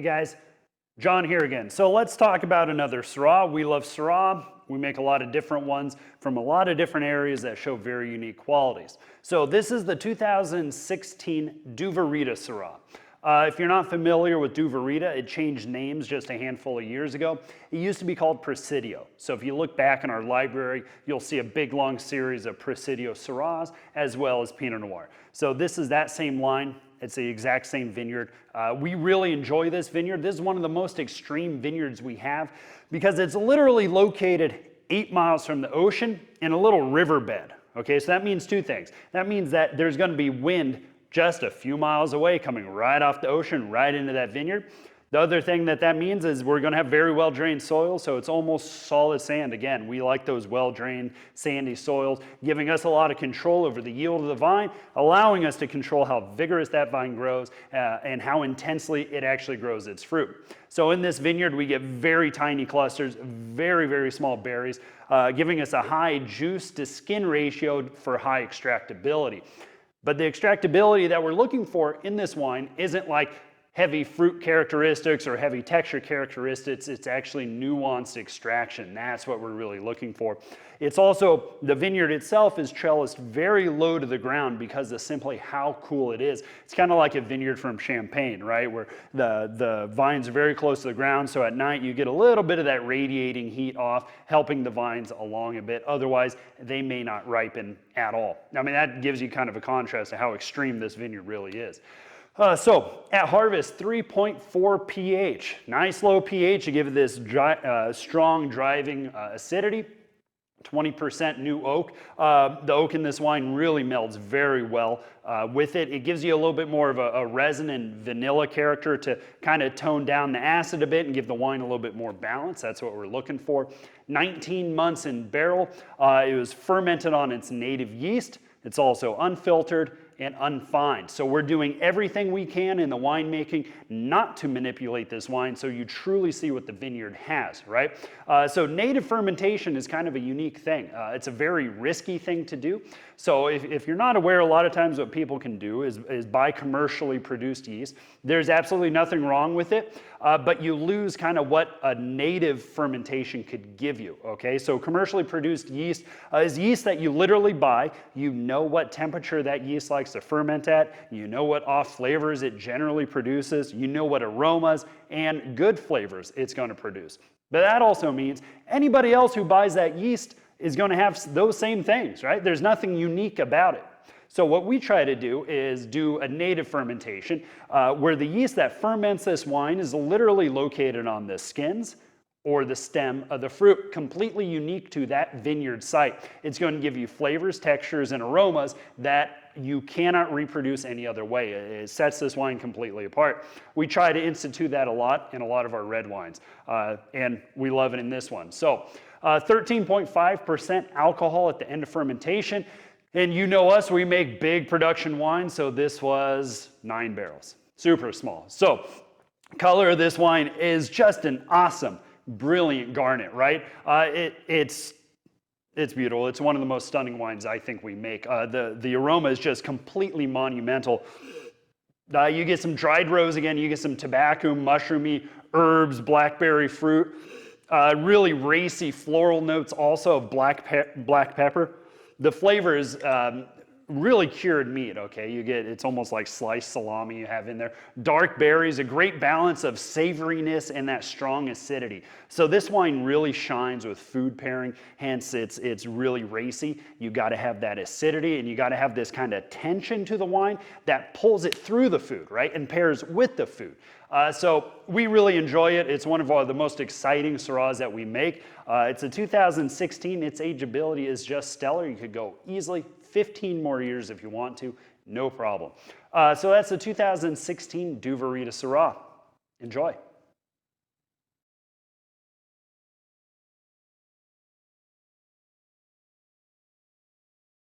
Hey guys, John here again. So let's talk about another Syrah. We love Syrah. We make a lot of different ones from a lot of different areas that show very unique qualities. So this is the 2016 Duvarita Syrah. If you're not familiar with Duvarita, it changed names just a handful of years ago. It used to be called Presidio. So if you look back in our library, you'll see a big long series of Presidio Syrahs as well as Pinot Noir. So this is that same line. It's the exact same vineyard. We really enjoy this vineyard. This is one of the most extreme vineyards we have because it's literally located 8 miles from the ocean in a little riverbed. Okay, so that means two things. That means that there's going to be wind just a few miles away coming right off the ocean, right into that vineyard. The other thing that means is we're going to have very well-drained soil, so it's almost solid sand. Again, we like those well-drained, sandy soils, giving us a lot of control over the yield of the vine, allowing us to control how vigorous that vine grows and how intensely it actually grows its fruit. So in this vineyard, we get very tiny clusters, very, very small berries, giving us a high juice to skin ratio for high extractability. But the extractability that we're looking for in this wine isn't like heavy fruit characteristics or heavy texture characteristics. It's actually nuanced extraction. That's what we're really looking for. It's also, the vineyard itself is trellised very low to the ground because of simply how cool it is. It's kind of like a vineyard from Champagne, right? Where the vines are very close to the ground, so at night you get a little bit of that radiating heat off, helping the vines along a bit. Otherwise, they may not ripen at all. I mean, that gives you kind of a contrast to how extreme this vineyard really is. So at harvest, 3.4 pH. Nice low pH to give it this strong driving acidity. 20% new oak. The oak in this wine really melds very well with it. It gives you a little bit more of a resin and vanilla character to kind of tone down the acid a bit and give the wine a little bit more balance. That's what we're looking for. 19 months in barrel. It was fermented on its native yeast. It's also unfiltered and unfined. So we're doing everything we can in the winemaking not to manipulate this wine so you truly see what the vineyard has, right? So native fermentation is kind of a unique thing. It's a very risky thing to do. So if you're not aware, a lot of times what people can do is buy commercially produced yeast. There's absolutely nothing wrong with it, but you lose kind of what a native fermentation could give you, okay? So commercially produced yeast is yeast that you literally buy. You know what temperature that yeast likes to ferment at. You know what off flavors it generally produces. You know what aromas and good flavors it's going to produce. But that also means anybody else who buys that yeast is going to have those same things, right? There's nothing unique about it. So what we try to do is do a native fermentation where the yeast that ferments this wine is literally located on the skins or the stem of the fruit, completely unique to that vineyard site. It's going to give you flavors, textures, and aromas that you cannot reproduce any other way. It sets this wine completely apart. We try to institute that a lot in a lot of our red wines, and we love it in this one. So 13.5% alcohol at the end of fermentation. And you know us, we make big production wine, so this was 9 barrels, super small. So color of this wine is just an awesome, brilliant garnet, right? It's beautiful. It's one of the most stunning wines I think we make. The aroma is just completely monumental. You get some dried rose again, you get some tobacco, mushroomy, herbs, blackberry fruit, really racy floral notes also of black pepper. The flavor is really cured meat, okay? It's almost like sliced salami you have in there. Dark berries, a great balance of savoriness and that strong acidity. So this wine really shines with food pairing, hence it's really racy. You gotta have that acidity and you gotta have this kind of tension to the wine that pulls it through the food, right? And pairs with the food. So we really enjoy it. It's one of the most exciting Syrahs that we make. It's a 2016. Its ageability is just stellar. You could go easily 15 more years if you want to, no problem. So that's the 2016 Duvarita Syrah. Enjoy.